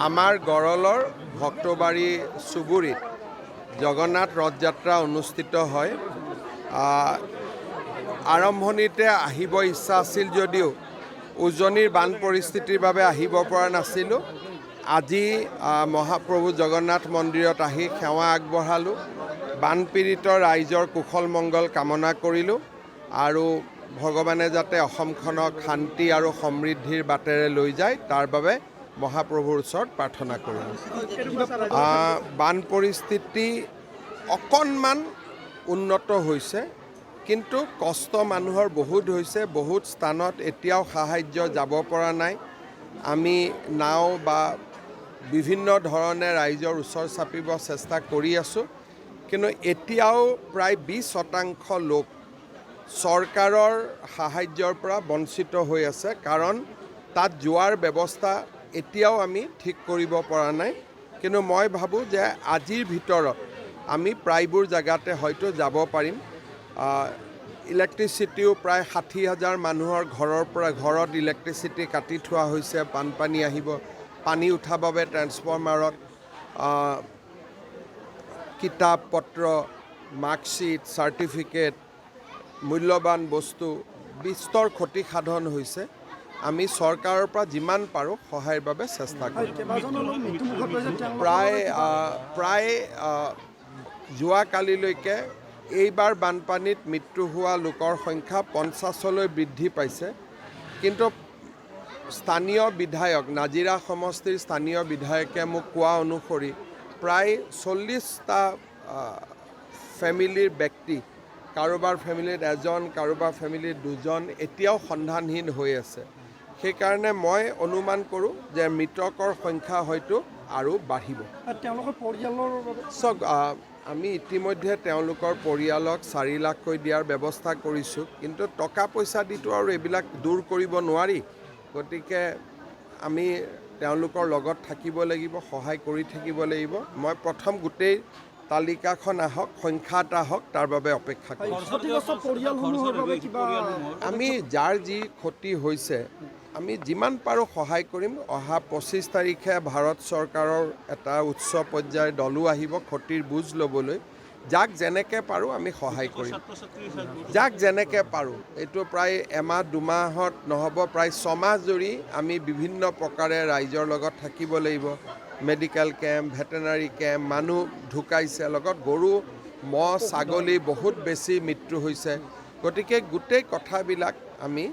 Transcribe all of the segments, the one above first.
আমাৰ গড়লৰ ভক্তবাৰী চুবুৰীত জগন্নাথ ৰথযাত্ৰা অনুষ্ঠিত হয়। আৰম্ভণিতে আহিব ইচ্ছা আছিল যদিও উজনিৰ বান পৰিস্থিতিৰ বাবে আহিব পৰা নাছিলোঁ। আজি মহাপ্ৰভু জগন্নাথ মন্দিৰত আহি সেৱা আগবঢ়ালোঁ। বানপীড়িত ৰাইজৰ কুশল মংগল কামনা কৰিলোঁ আৰু ভগৱানে যাতে অসমখনক শান্তি আৰু সমৃদ্ধিৰ বাটেৰে লৈ যায় তাৰ বাবে মহাপ্ৰভুৰ ওচৰত প্ৰাৰ্থনা কৰিলোঁ। বান পৰিস্থিতি অকণমান উন্নত হৈছে, কিন্তু কষ্ট মানুহৰ বহুত হৈছে। বহুত স্থানত এতিয়াও সাহায্য যাব পৰা নাই। আমি নাও বা বিভিন্ন ধৰণে ৰাইজৰ ওচৰ চাপিব চেষ্টা কৰি আছোঁ, কিন্তু এতিয়াও প্ৰায় 20% লোক চৰকাৰৰ সাহায্যৰ পৰা বঞ্চিত হৈ আছে, কাৰণ তাত যোৱাৰ ব্যৱস্থা এতিয়াও আমি ঠিক কৰিব পৰা নাই। কিন্তু মই ভাবোঁ যে আজিৰ ভিতৰত আমি প্ৰায়বোৰ জেগাতে হয়তো যাব পাৰিম। ইলেক্ট্ৰিচিটিও প্ৰায় 60,000 মানুহৰ ঘৰত ইলেক্ট্ৰিচিটি কাটি থোৱা হৈছে। বানপানী আহিব, পানী উঠাৰ বাবে ট্ৰেন্সফৰ্মাৰত কিতাপ পত্ৰ, মাৰ্কশ্বিট, চাৰ্টিফিকেট, মূল্যৱান বস্তু বিস্তৰ ক্ষতি সাধন হৈছে। আমি চৰকাৰৰ পৰা যিমান পাৰোঁ সহায়ৰ বাবে চেষ্টা কৰিম। প্ৰায় যোৱাকালিলৈকে এইবাৰ বানপানীত মৃত্যু হোৱা লোকৰ সংখ্যা 50লৈ বৃদ্ধি পাইছে। কিন্তু স্থানীয় বিধায়ক, নাজিৰা সমষ্টিৰ স্থানীয় বিধায়কে মোক কোৱা অনুসৰি প্ৰায় 40টা ফেমিলিৰ ব্যক্তি, কাৰোবাৰ ফেমিলিত এজন, কাৰোবাৰ ফেমিলিত দুজন এতিয়াও সন্ধানহীন হৈ আছে। সেইকাৰণে মই অনুমান কৰোঁ যে মৃতকৰ সংখ্যা হয়তো আৰু বাঢ়িব। তেওঁলোকৰ পৰিয়ালৰ চাওক, আমি ইতিমধ্যে তেওঁলোকৰ পৰিয়ালক 4 লাখকৈ দিয়াৰ ব্যৱস্থা কৰিছোঁ, কিন্তু টকা পইচা দিটো আৰু এইবিলাক দূৰ কৰিব নোৱাৰি। গতিকে আমি তেওঁলোকৰ লগত থাকিব লাগিব, সহায় কৰি থাকিব লাগিব। মই প্ৰথম গোটেই তালিকাখন আহক, সংখ্যা এটা আহক, তাৰ বাবে অপেক্ষা কৰিছোঁ। আমি যাৰ যি ক্ষতি হৈছে আমি যিমান পাৰোঁ সহায় কৰিম। অহা 25 তাৰিখে ভাৰত চৰকাৰৰ এটা উচ্চ পৰ্যায়ৰ দলো আহিব ক্ষতিৰ বুজ ল'বলৈ। যাক যেনেকৈ পাৰোঁ আমি সহায় কৰিম, যাক যেনেকৈ পাৰোঁ। এইটো প্ৰায় এমাহ 2 মাহত নহ'ব, প্ৰায় 6 মাহ জুৰি আমি বিভিন্ন প্ৰকাৰে ৰাইজৰ লগত থাকিব লাগিব। মেডিকেল কেম্প, ভেটেনাৰী কেম্প, মানুহ ঢুকাইছে, লগত গৰু, ম'হ, ছাগলী বহুত বেছি মৃত্যু হৈছে। গতিকে গোটেই কথাবিলাক আমি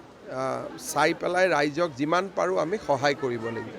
চাই পেলাই ৰাইজক যিমান পাৰোঁ আমি সহায় কৰিব লাগিব।